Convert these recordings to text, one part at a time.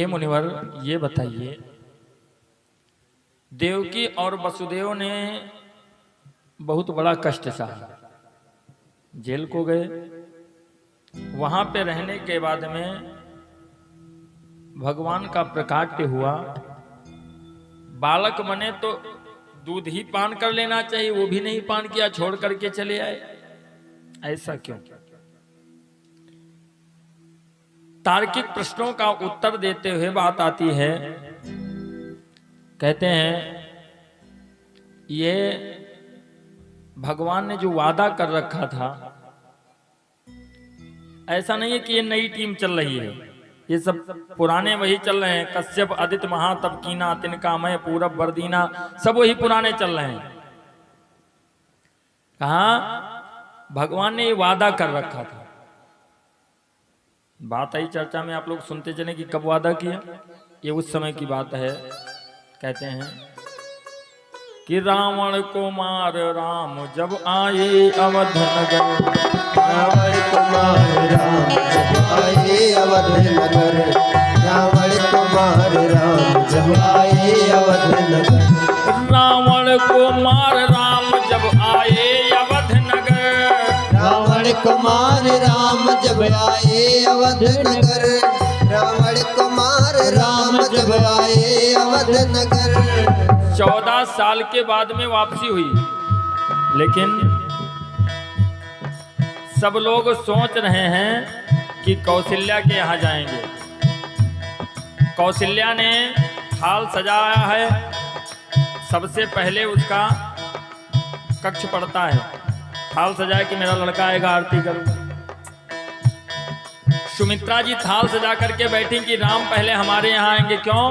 हे मुनिवर, ये बताइए, देवकी और वसुदेव ने बहुत बड़ा कष्ट सहा, जेल को गए, वहां पे रहने के बाद में भगवान का प्रकाट्य हुआ, बालक बने तो दूध ही पान कर लेना चाहिए, वो भी नहीं पान किया, छोड़ करके चले आए, ऐसा क्यों? तार्किक प्रश्नों का उत्तर देते हुए बात आती है, कहते हैं ये भगवान ने जो वादा कर रखा था, ऐसा नहीं है कि ये नई टीम चल रही है, ये सब पुराने वही चल रहे हैं। कश्यप, आदित्य, महातप, कीना, तिनका, मय, पूरब, बरदीना, सब वही पुराने चल रहे हैं। कहा भगवान ने ये वादा कर रखा था। बात आई चर्चा में, आप लोग सुनते चले कि कब वादा किया, ये उस समय की बात है। कहते हैं कि रावण को मार राम जब आए अवध नगर, रावण को मार राम जब आए अवध नगर, रावण को मार राम जब आए अवध नगर, रावण को मार राम जब आए अवध नगर, रावण को मार राम जब आए अवध नगर, रावण को मार राम जब आए अवध नगर। 14 साल के बाद में वापसी हुई, लेकिन सब लोग सोच रहे हैं कि कौशल्या के यहाँ जाएंगे। कौशल्या ने थाल सजाया है, सबसे पहले उसका कक्ष पड़ता है, थाल सजाए कि मेरा लड़का आएगा, आरती करूंगा। सुमित्रा जी थाल सजा करके बैठी कि राम पहले हमारे यहाँ आएंगे, क्यों?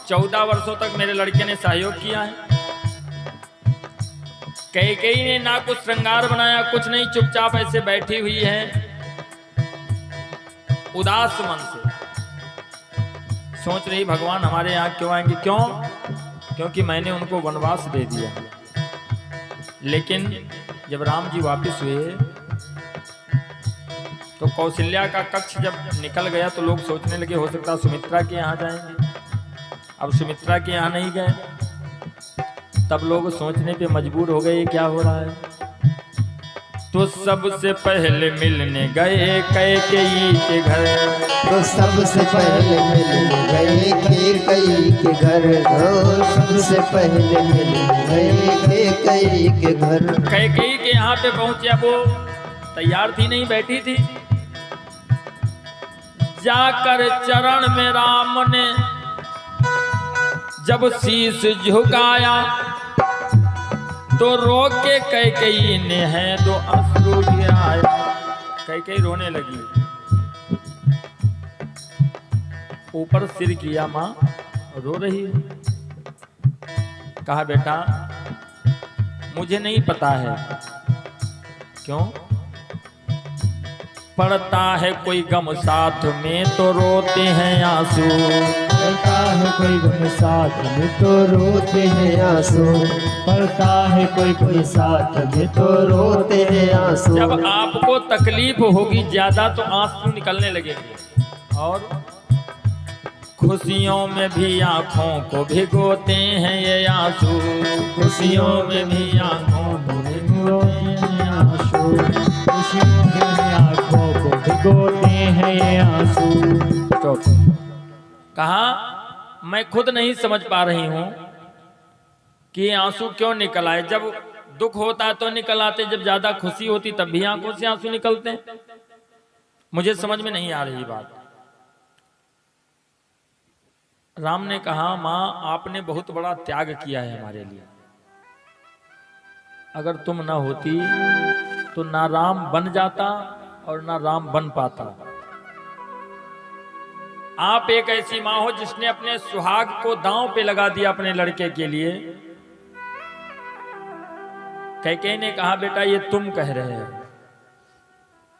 14 वर्षों तक मेरे लड़के ने सहयोग किया है। कैकेयी ने ना कुछ श्रृंगार बनाया, कुछ नहीं, चुपचाप ऐसे बैठी हुई है उदास मन से, सोच रही भगवान हमारे यहाँ क्यों आएंगे, क्यों? क्योंकि मैंने उनको वनवास दे दिया। लेकिन जब राम जी वापिस हुए तो कौशल्या का कक्ष जब निकल गया तो लोग सोचने लगे हो सकता सुमित्रा के यहाँ जाएंगे। अब सुमित्रा के यहाँ नहीं गए, तब लोग सोचने पे मजबूर हो गए क्या हो रहा है। तो सबसे पहले मिलने गए कैकेयी के घर, तो सबसे पहले मिलने गए कैकेयी के घर, तो सबसे पहले मिलने गए कैकेयी के घर। कैकेयी के यहाँ पे पहुंचे, वो तैयार थी नहीं, बैठी थी। जाकर चरण में राम ने जब शीश झुकाया, तो रोके कैकेयी ने है तो अश्रु गिराया। कैकेयी रोने लगी, ऊपर सिर किया, माँ रो रही है। कहा बेटा मुझे नहीं पता है, क्यों? पड़ता है कोई गम साथ में तो रोते हैं आंसू, पड़ता है कोई गम साथ में तो रोते हैं आंसू, पड़ता है कोई साथ में तो रोते हैं आंसू। जब आपको तकलीफ होगी ज्यादा तो आंसू निकलने लगेंगे, और खुशियों में भी आंखों को भिगोते हैं ये आंसू, खुशियों में भी आंखों को भिगोते हैं आंसू, खुशियों में आंखों को भिगोते हैं ये आंसू। कहा मैं खुद नहीं समझ पा रही हूं कि आंसू क्यों निकल आए। जब दुख होता है तो निकल आते, जब ज्यादा खुशी होती तब भी आंखों से आंसू निकलते हैं। मुझे समझ में नहीं आ रही बात। राम ने कहा मां आपने बहुत बड़ा त्याग किया है हमारे लिए, अगर तुम ना होती तो ना राम बन जाता और ना राम बन पाता। आप एक ऐसी मां हो जिसने अपने सुहाग को दांव पे लगा दिया अपने लड़के के लिए। कैकेयी ने कहा बेटा ये तुम कह रहे हो,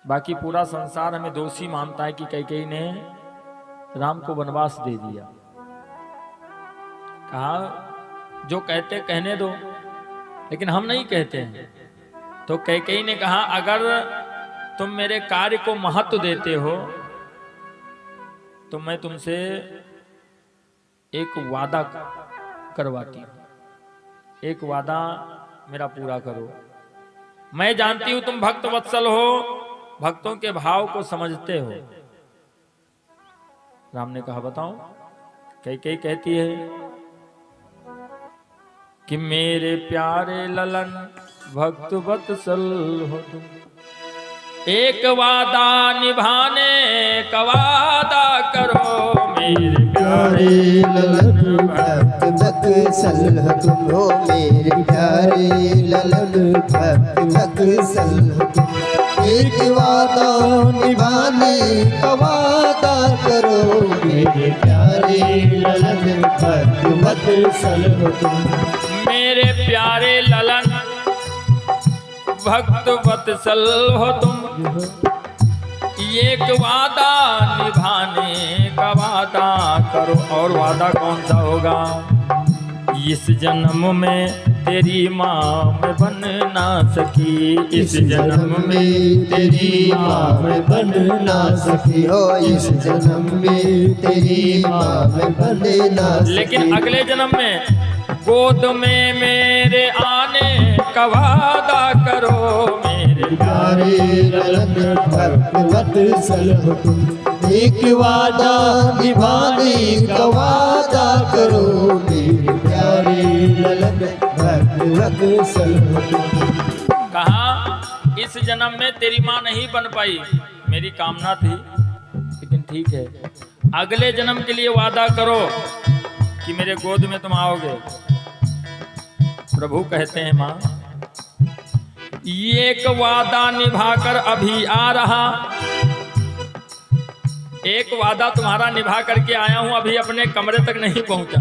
बाकी पूरा संसार हमें दोषी मानता है कि कैकेयी ने राम को वनवास दे दिया। कहा जो कहते कहने दो, लेकिन हम नहीं कहते हैं। तो कैकेयी ने कहा अगर तुम मेरे कार्य को महत्व देते हो तो मैं तुमसे एक वादा करवाती हूँ, एक वादा मेरा पूरा करो। मैं जानती हूं तुम भक्त वत्सल हो, भक्तों के भाव को समझते हो। राम ने कहा बताओ। कई कहती है कि मेरे प्यारे ललन भक्त वत्सल हो तुम, एक वादा निभाने का वादा करो। मेरे प्यारे ललन भक्त वत्सल हो तुम हो, मेरे प्यारे ललन भक्त वत्सल हो तुम, एक वादा निभाने का वादा करो। मेरे प्यारे ललन भक्त वत्सल हो तुम, मेरे प्यारे ललन भक्त वत्सल हो तुम, एक वादा निभाने का वादा करो। और वादा कौन सा होगा? इस जन्म में तेरी माँ मैं बन ना सकी, इस जन्म में तेरी माँ मैं बन ना सकी हो, इस जन्म में तेरी माँ मैं बन ना सकी। लेकिन अगले जन्म में गोद में मेरे आने का वादा करो। मेरे प्यारे ललन भक्त वत्सल हो तुम, एक वादा निभाने का वादा करो। मेरे प्यारे ललन भक्त वत्सल हो तुम। कहा इस जन्म में तेरी माँ नहीं बन पाई, मेरी कामना थी, लेकिन ठीक है अगले जन्म के लिए वादा करो कि मेरे गोद में तुम आओगे। प्रभु कहते हैं माँ एक वादा निभाकर अभी आ रहा, एक वादा तुम्हारा निभा करके आया हूं, अभी अपने कमरे तक नहीं पहुंचा।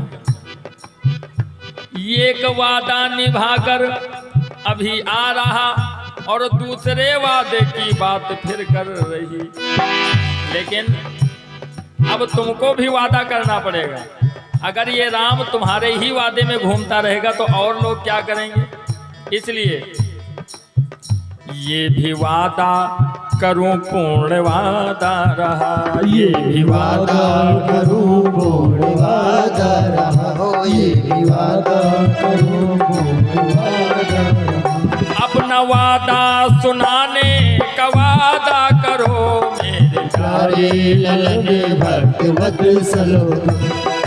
एक वादा निभाकर अभी आ रहा और दूसरे वादे की बात फिर कर रही। लेकिन अब तुमको भी वादा करना पड़ेगा। अगर ये राम तुम्हारे ही वादे में घूमता रहेगा तो और लोग क्या करेंगे? इसलिए ये भी वादा करूं पूर्ण वादा रहा, ये भी वादा करूं पूर्ण वादा रहा हो, ये भी वादा करूं पूर्ण वादा रहा। अपना वादा सुनाने का वादा करो। मेरे प्यारे ललन भक्त वत्सल हो तुम,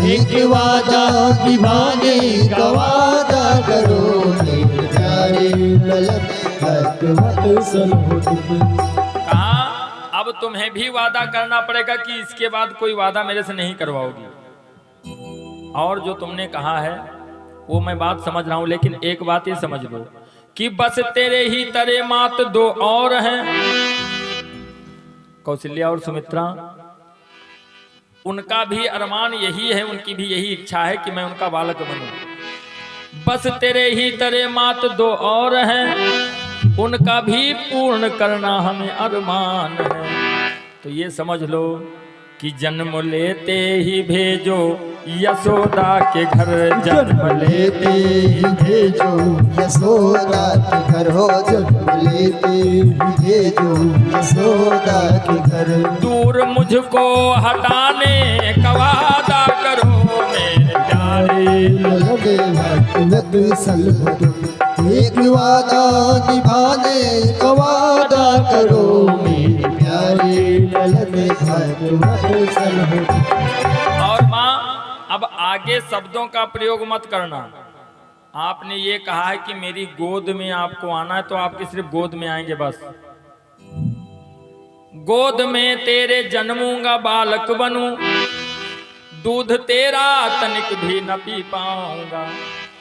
एक वादा निभाने का वादा करो। मेरे प्यारे ललन भक्त वत्सल हो तुम। कहा अब तुम्हें भी वादा करना पड़ेगा कि इसके बाद कोई वादा मेरे से नहीं करवाओगी। और जो तुमने कहा है वो मैं बात समझ रहा हूं, लेकिन एक बात ये समझ लो कि बस तेरे ही तरे मात दो और हैं, कौशल्या और सुमित्रा। उनका भी अरमान यही है, उनकी भी यही इच्छा है कि मैं उनका बालक बनूं। बस तेरे ही तरे मात दो और हैं, उनका भी पूर्ण करना हमें अरमान है। तो ये समझ लो कि जन्म लेते ही भेजो यशोदा के घर, जन्म लेते ही भेजो यशोदा के घर हो, जन्म लेते ही भेजो यशोदा के घर। दूर मुझको हटाने का वादा करो। मेरे प्यारे ललन भक्त वत्सल हो तुम, एक वादा निभाने का वादा करो। मेरे प्यारे ललन भक्त वत्सल हो तुम। और माँ अब आगे शब्दों का प्रयोग मत करना। आपने ये कहा है कि मेरी गोद में आपको आना है, तो आपके सिर्फ गोद में आएंगे बस। गोद में तेरे जन्मूंगा बालक बनूं, दूध तेरा तनिक भी न पी पाऊंगा।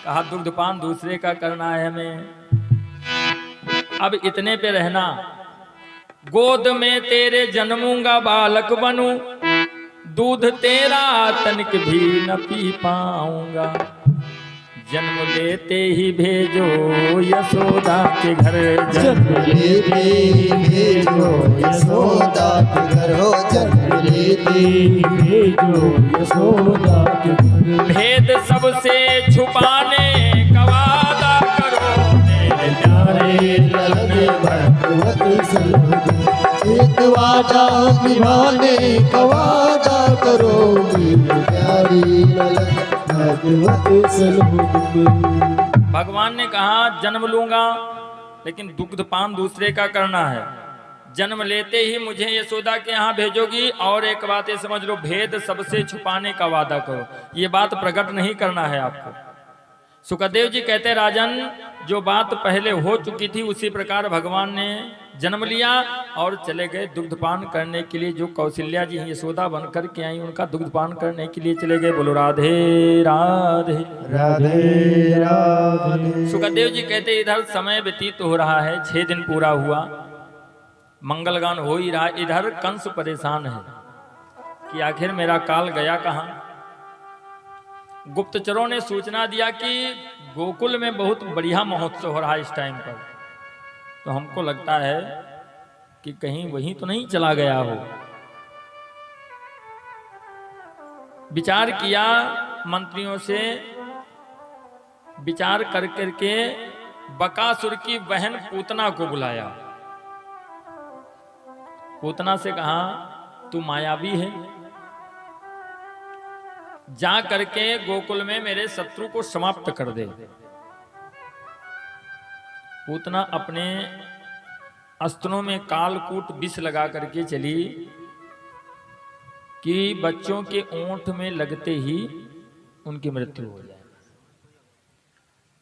कहा दुग्धपान दूसरे का करना है हमें, अब इतने पे रहना। गोद में तेरे जन्मूंगा बालक बनूं, दूध तेरा तनिक भी न पी पाऊंगा। जन्म लेते ही भेजो यशोदा के घर, जन्म लेते ही भेजो यशोदा के घर हो, जन्म लेते ही भेजो यशोदा के घर। भेद सबसे छुपाने का वादा करो। मेरे प्यारे ललन भक्त वत्सल एक वादा निभाने का वादा करो मेरे प्यारे ललन भगवत्सल। भगवान ने कहा जन्म लूंगा लेकिन दुग्धपान दूसरे का करना है। जन्म लेते ही मुझे यशोदा के यहाँ भेजोगी और एक बात ये समझ लो, भेद सबसे छुपाने का वादा करो। ये बात प्रकट नहीं करना है आपको। सुखदेव जी कहते राजन, जो बात पहले हो चुकी थी उसी प्रकार भगवान ने जन्म लिया और चले गए दुग्धपान करने के लिए। जो कौशल्या जी यशोदा बनकर के आई उनका दुग्धपान करने के लिए चले गए। बोलो राधे राधे राधे राधे। सुखदेव जी कहते इधर समय व्यतीत हो रहा है, 6 दिन पूरा हुआ, मंगलगान हो ही रहा। इधर कंस परेशान है कि आखिर मेरा काल गया कहाँ। गुप्तचरों ने सूचना दिया कि गोकुल में बहुत बढ़िया महोत्सव हो रहा है इस टाइम पर, तो हमको लगता है कि कहीं वहीं तो नहीं चला गया हो। विचार किया मंत्रियों से, विचार कर करके बकासुर की बहन पूतना को बुलाया। पूतना से कहा तू मायावी है, जा करके गोकुल में मेरे शत्रु को समाप्त कर दे। पूतना अपने अस्त्रों में कालकूट विष लगा करके चली कि बच्चों के ओंठ में लगते ही उनकी मृत्यु हो जाए।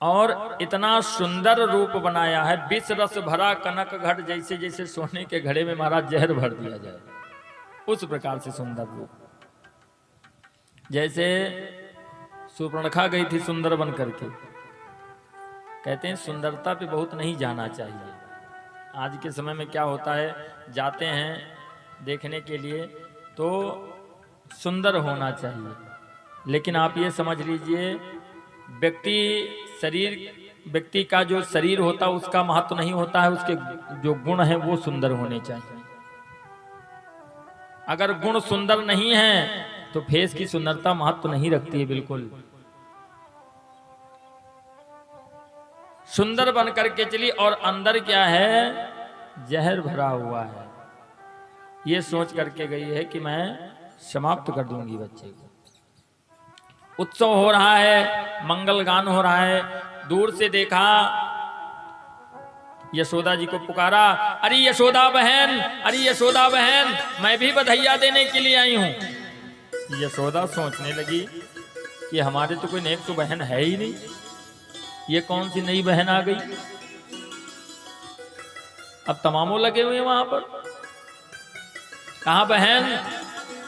और इतना सुंदर रूप बनाया है, विष रस भरा कनक घट, जैसे जैसे सोने के घड़े में महाराज जहर भर दिया जाए उस प्रकार से सुंदर रूप। जैसे सुपर्णखा गई थी सुंदर बन करके। कहते हैं सुंदरता पे बहुत नहीं जाना चाहिए। आज के समय में क्या होता है, जाते हैं देखने के लिए तो सुंदर होना चाहिए, लेकिन आप ये समझ लीजिए व्यक्ति का जो शरीर होता है उसका महत्व नहीं होता है, उसके जो गुण हैं वो सुंदर होने चाहिए। अगर गुण सुंदर नहीं है तो फेस की सुंदरता महत्व नहीं रखती है। बिल्कुल सुंदर बन करके चली और अंदर क्या है, जहर भरा हुआ है। ये सोच करके गई है कि मैं समाप्त कर दूंगी बच्चे को। उत्सव हो रहा है, मंगल गान हो रहा है। दूर से देखा, यशोदा जी को पुकारा, अरे यशोदा बहन, अरे यशोदा बहन, मैं भी बधाइयां देने के लिए आई हूं। यशोदा सोचने लगी कि हमारे तो कोई नेक तो बहन है ही नहीं, ये कौन सी नई बहन आ गई। अब तमामों लगे हुए वहां पर। कहा बहन,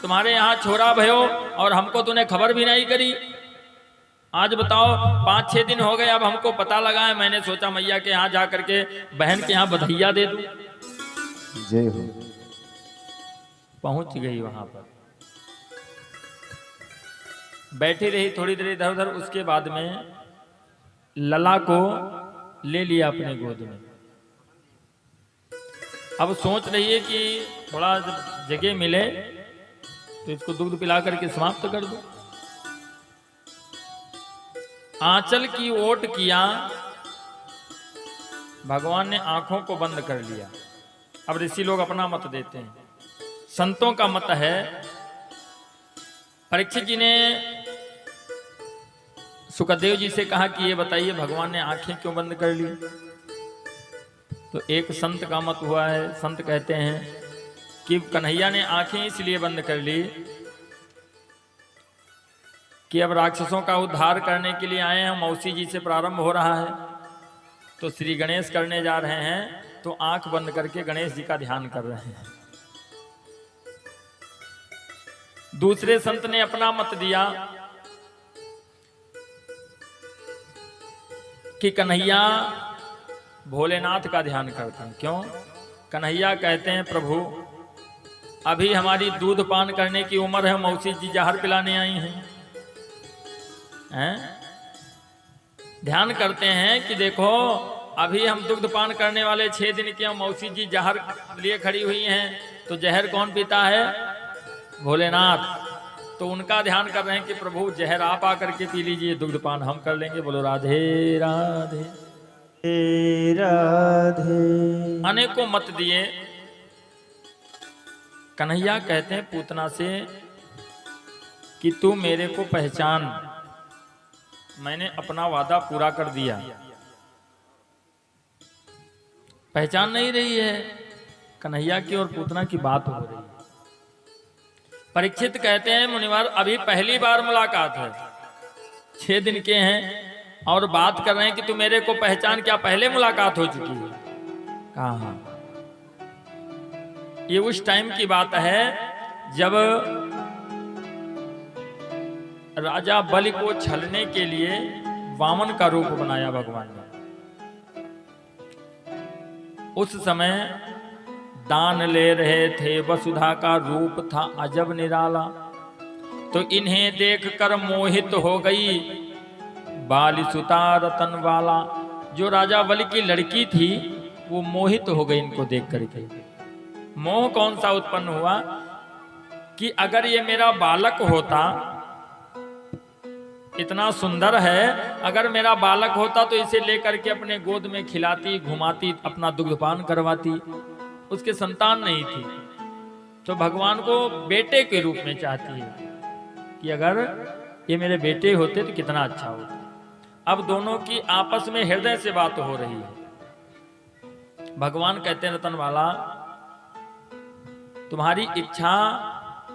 तुम्हारे यहाँ छोरा भयो और हमको तूने खबर भी नहीं करी। आज बताओ 5-6 दिन हो गए, अब हमको पता लगा है। मैंने सोचा मैया के यहाँ जा करके बहन के यहाँ बधाइयां दे दूं। जय हो। पहुंच गई वहां पर, बैठी रही थोड़ी देर इधर उधर। उसके बाद में लला को ले लिया अपने गोद में। अब सोच रही है कि थोड़ा जगह मिले तो इसको दूध पिला करके समाप्त कर दो। आंचल की ओट किया, भगवान ने आंखों को बंद कर लिया। अब ऋषि लोग अपना मत देते हैं। संतों का मत है, परीक्षित जी ने सुखदेव जी से कहा कि ये बताइए भगवान ने आंखें क्यों बंद कर ली। तो एक संत का मत हुआ है। संत कहते हैं कि कन्हैया ने आंखें इसलिए बंद कर ली कि अब राक्षसों का उद्धार करने के लिए आए हैं। मौसी जी से प्रारंभ हो रहा है तो श्री गणेश करने जा रहे हैं, तो आंख बंद करके गणेश जी का ध्यान कर रहे हैं। दूसरे संत ने अपना मत दिया कि कन्हैया भोलेनाथ का ध्यान करते हैं। क्यों? कन्हैया कहते हैं प्रभु अभी हमारी दूध पान करने की उम्र है, मौसी जी जहर पिलाने आई हैं। ध्यान करते हैं कि देखो अभी हम दुग्ध पान करने वाले 6 दिन के, मौसी जी जहर लिए खड़ी हुई हैं, तो जहर कौन पीता है? भोलेनाथ। तो उनका ध्यान कर रहे हैं कि प्रभु जहर आप आकर के पी लीजिए, दुग्ध पान हम कर लेंगे। बोलो राधे राधे। राधे। अनेकों मत दिए। कन्हैया कहते हैं पूतना से कि तू मेरे को पहचान, मैंने अपना वादा पूरा कर दिया। पहचान नहीं रही है। कन्हैया की और पूतना की बात हो रही है। परीक्षित कहते हैं मुनिवर अभी पहली बार मुलाकात है, 6 दिन के हैं और बात कर रहे हैं कि तू मेरे को पहचान, क्या पहले मुलाकात हो चुकी है? कहा हाँ। ये उस टाइम की बात है जब राजा बलि को छलने के लिए वामन का रूप बनाया भगवान ने। उस समय दान ले रहे थे, वसुधा का रूप था अजब निराला। तो इन्हें देखकर मोहित हो गई बाली सुता रतन वाला। जो राजा बलि की लड़की थी वो मोहित हो गई इनको देख करके। मोह कौन सा उत्पन्न हुआ कि अगर ये मेरा बालक होता, इतना सुंदर है, अगर मेरा बालक होता तो इसे लेकर के अपने गोद में खिलाती, घुमाती, अपना दुग्धपान करवाती। उसके संतान नहीं थी तो भगवान को बेटे के रूप में चाहती है कि अगर ये मेरे बेटे होते तो कितना अच्छा होता। अब दोनों की आपस में हृदय से बात हो रही है। भगवान कहते हैं रतन वाला तुम्हारी इच्छा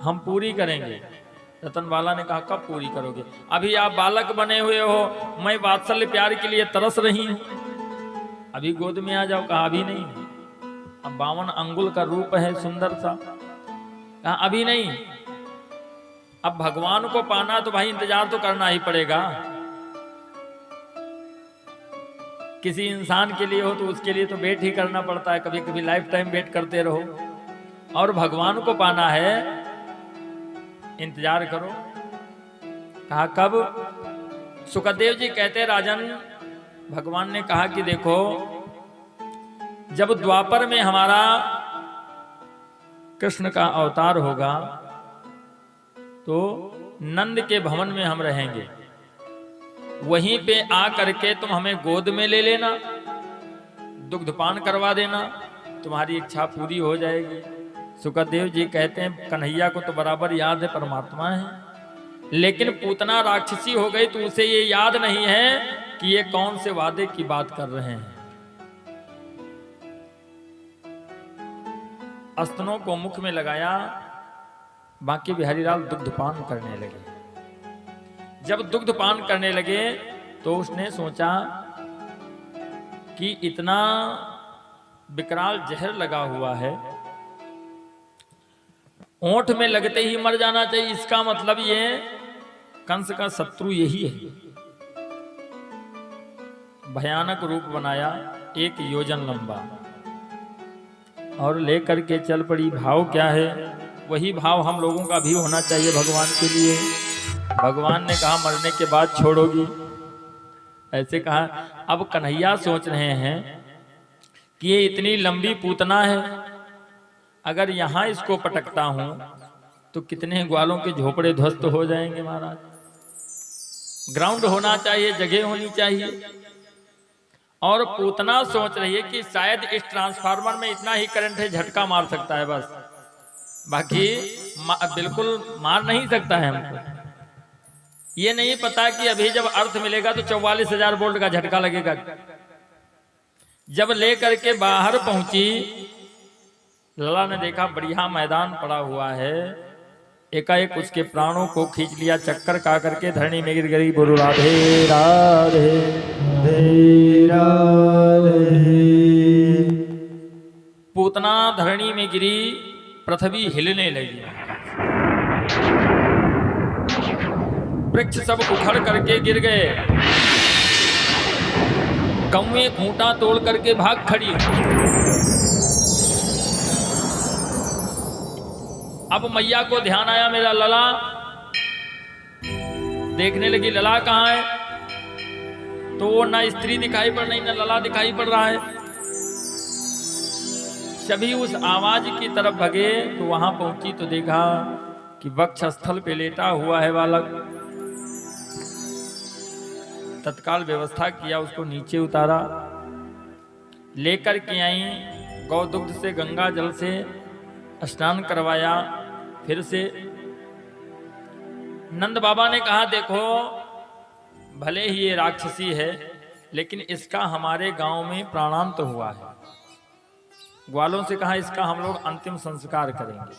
हम पूरी करेंगे। रतन वाला ने कहा कब पूरी करोगे? अभी आप बालक बने हुए हो, मैं वात्सल्य प्यार के लिए तरस रही हूं, अभी गोद में आ जाओ। कहा अभी नहीं। अब 52 अंगुल का रूप है सुंदर सा। कहा अभी नहीं। अब भगवान को पाना तो भाई इंतजार तो करना ही पड़ेगा। किसी इंसान के लिए हो तो उसके लिए तो वेट ही करना पड़ता है, कभी कभी लाइफ टाइम वेट करते रहो। और भगवान को पाना है, इंतजार करो। कहा कब? सुखदेव जी कहते राजन, भगवान ने कहा कि देखो जब द्वापर में हमारा कृष्ण का अवतार होगा तो नंद के भवन में हम रहेंगे, वहीं पे आ करके तुम हमें गोद में ले लेना, दुग्धपान करवा देना, तुम्हारी इच्छा पूरी हो जाएगी। सुखदेव जी कहते हैं कन्हैया को तो बराबर याद है परमात्मा है, लेकिन पूतना राक्षसी हो गई तो उसे ये याद नहीं है कि ये कौन से वादे की बात कर रहे हैं। स्तनों को मुख में लगाया, बाकी बिहारी लाल दुग्धपान करने लगे। जब दुग्धपान करने लगे तो उसने सोचा कि इतना विकराल जहर लगा हुआ है, ओंठ में लगते ही मर जाना चाहिए। इसका मतलब ये कंस का शत्रु यही है। भयानक रूप बनाया 1 योजन लंबा और लेकर के चल पड़ी। भाव क्या है? वही भाव हम लोगों का भी होना चाहिए भगवान के लिए। भगवान ने कहा मरने के बाद छोड़ोगी, ऐसे कहा। अब कन्हैया सोच रहे हैं कि ये इतनी लंबी पूतना है, अगर यहां इसको पटकता हूं तो कितने ग्वालों के झोपड़े ध्वस्त हो जाएंगे महाराज। ग्राउंड होना चाहिए, जगह होनी चाहिए। और पूतना सोच रही है कि शायद इस ट्रांसफार्मर में इतना ही करंट है, झटका मार सकता है बस, बाकी बिल्कुल मार नहीं सकता है हमको। ये नहीं पता कि अभी जब अर्थ मिलेगा तो 44,000 वोल्ट का झटका लगेगा। जब लेकर के बाहर पहुंची, लला ने देखा बढ़िया मैदान पड़ा हुआ है, एकाएक उसके प्राणों को खींच लिया, चक्कर का करके धरणी में गिर गई। बोलो राधे राधे राधे राधे। पूतना धरणी में गिरी, पृथ्वी हिलने लगी, वृक्ष सब उखड़ करके गिर गए, कौवे खूंटा तोड़ करके भाग खड़ी। अब मैया को ध्यान आया, मेरा लला। देखने लगी लला कहाँ है, तो वो ना स्त्री दिखाई पड़ रही ना लला दिखाई पड़ रहा है। सभी उस आवाज की तरफ भगे तो वहां पहुंची तो देखा कि वक्ष स्थल पे लेटा हुआ है बालक। तत्काल व्यवस्था किया, उसको नीचे उतारा, लेकर के आई, गौ दुग्ध से गंगा जल से स्नान करवाया। फिर से नंद बाबा ने कहा देखो भले ही ये राक्षसी है लेकिन इसका हमारे गांव में प्राणांत हुआ है। ग्वालों से कहा इसका हम लोग अंतिम संस्कार करेंगे।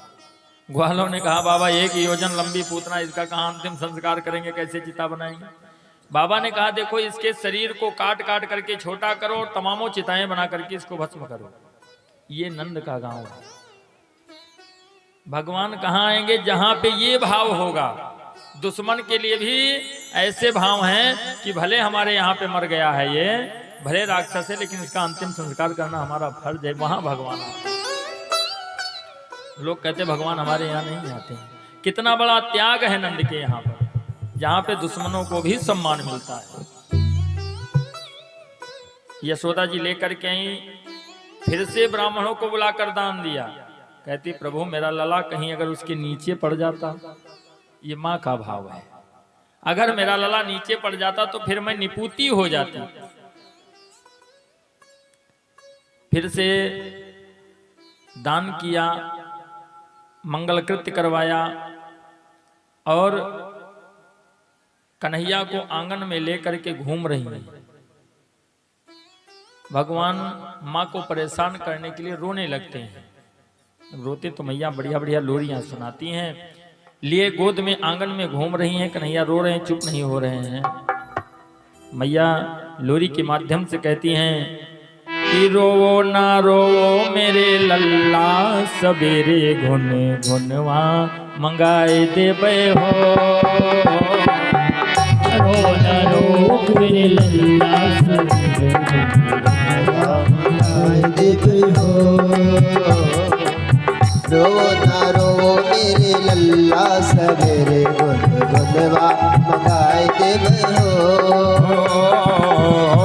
ग्वालों ने कहा बाबा 1 योजन लंबी पूतना, इसका कहाँ अंतिम संस्कार करेंगे, कैसे चिता बनाएंगे। बाबा ने कहा देखो इसके शरीर को काट काट करके छोटा करो और तमामों चिताएं बना करके इसको भस्म करो। ये नंद का गांव है। भगवान कहाँ आएंगे? जहां पे ये भाव होगा। दुश्मन के लिए भी ऐसे भाव हैं कि भले हमारे यहाँ पे मर गया है, ये भले राक्षस है लेकिन इसका अंतिम संस्कार करना हमारा फर्ज है। वहां भगवान आते। लोग कहते भगवान हमारे यहाँ नहीं आते हैं। कितना बड़ा त्याग है नंद के यहाँ पर, जहां पे दुश्मनों को भी सम्मान मिलता है। यशोदा जी लेकर के आई, फिर से ब्राह्मणों को बुलाकर दान दिया। कहती प्रभु मेरा लला कहीं अगर उसके नीचे पड़ जाता, ये माँ का भाव है, अगर मेरा लला नीचे पड़ जाता तो फिर मैं निपुती हो जाती। फिर से दान किया, मंगल कृत्य करवाया और कन्हैया को आंगन में लेकर के घूम रही है। भगवान माँ को परेशान करने के लिए रोने लगते हैं। रोते तो मैया बढ़िया बढ़िया लोरियां सुनाती हैं, लिए गोद में आंगन में घूम रही हैं। कन्हैया रो रहे हैं, चुप नहीं हो रहे हैं। मैया लोरी के माध्यम से कहती हैं कि रोवो ना रोवो मेरे लल्ला, सवेरे घुन घुनवा मंगाए देबे हो। रो ना रो मेरे लल्ला, सवेरे घुनवा मंगाए देबे हो। रो ना रो मेरे लल्ला, सवेरे घुनवा मंगाए देबे हो।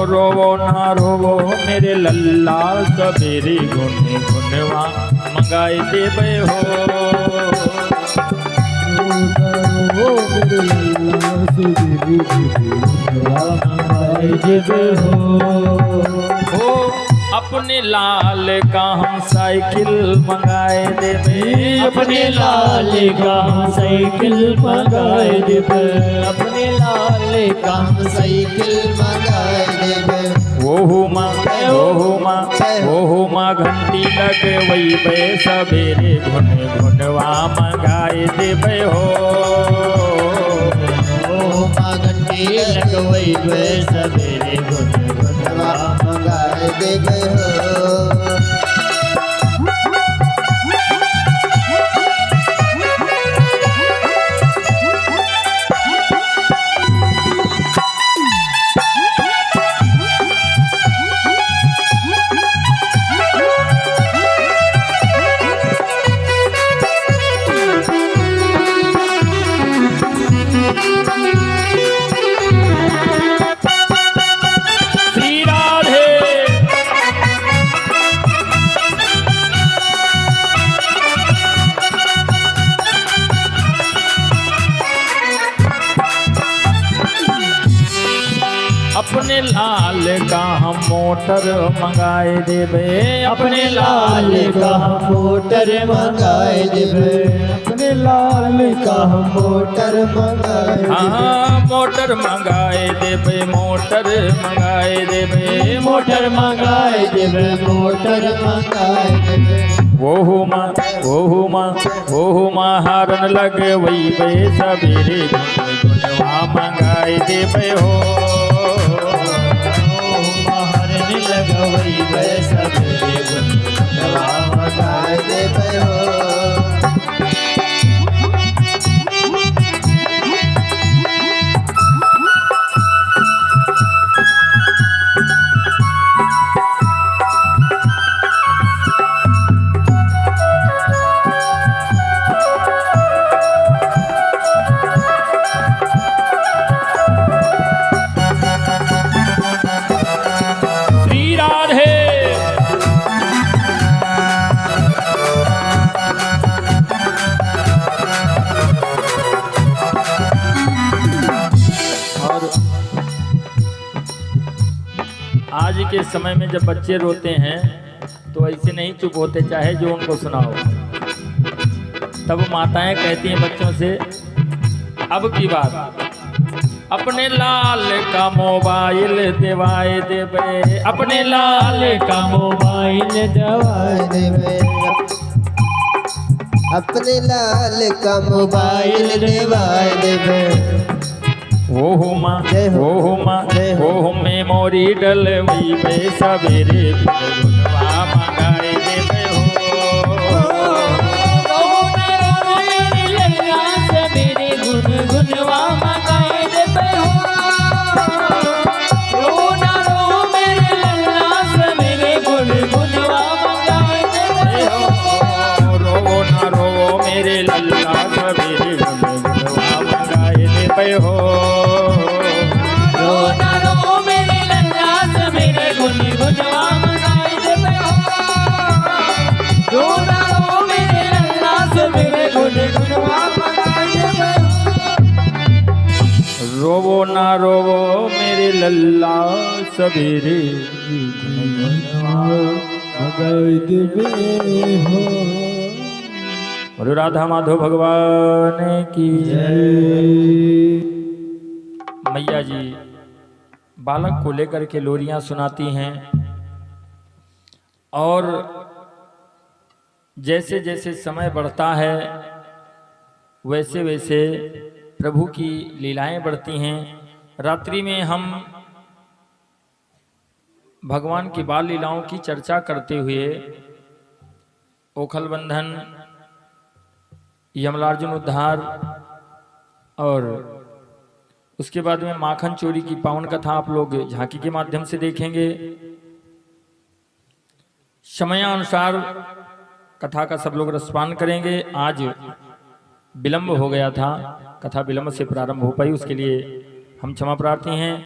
रोवो ना रोवो मेरे लल्ला, सवेरे घुन घुनवा मंगाए देबे हो। रो मेरे लल्ला, सवेरे घुनवा मंगाए देबे हो। अपने लाल का हम साइकिल मंगाए देबे, अपने लाल का हम साइकिल मंगाए देबे, अपने लाल का हम साइकिल मंगाए देबे। ओहु माँ घंटी लगवैबे, सवेरे घुन घुनवा मंगाए देबे हो। ओहु माँ घंटी लगवैबे, सवेरे घुन घुनवा मंगाए देबे हो। अपने लाल का हम मोटर मंगाए देबे, अपने लाल का हम मोटर मंगाए देबे, अपने लाल का हम मोटर मंगाए देबे। हाँ मोटर मंगाए देबे, मोटर मंगाए देबे, मोटर मंगाए देबे, मोटर मंगाए देबे। ओहु माँ हारन लगवैबे, सवेरे घुन घुनवा मंगाए देबे हो। लगवैबे, सवेरे घुन घुनवा मंगाए देबे हो। के समय में जब बच्चे रोते हैं तो ऐसे नहीं चुप होते, चाहे जो उनको सुनाओ। तब माताएं कहती हैं बच्चों से, अब की बात अपने लाल का मोबाइल दिवाए देवे, अपने लाल का मोबाइल दिवाए देवे, अपने लाल का मोबाइल दिवाए देवे। हो माँ, हो माँ, हो मेमोरी डलवई पे सवेरे गुनगुनवा मंगाए देवे हो। सवेरे गुनगुनवा मंगाए देवे हो। रो ना रो मेरे लल्ला, सवेरे गुनगुनवा मंगाए देवे हो। रो ना रो मेरे लल्ला, सवेरे गुनगुनवा मंगाए देवे हो। रोवो ना रोवो मेरे लल्ला, सवेरे और राधा माधव भगवान की जय। मैया जी बालक को लेकर के लोरियां सुनाती हैं और जैसे जैसे समय बढ़ता है वैसे वैसे प्रभु की लीलाएं बढ़ती हैं। रात्रि में हम भगवान की बाल लीलाओं की चर्चा करते हुए ओखल बंधन, यमलार्जुन उद्धार और उसके बाद में माखन चोरी की पावन कथा आप लोग झांकी के माध्यम से देखेंगे। समयानुसार कथा का सब लोग रसपान करेंगे। आज विलंब हो गया था, कथा विलंब से प्रारंभ हो पाई, उसके लिए हम क्षमा प्रार्थी हैं।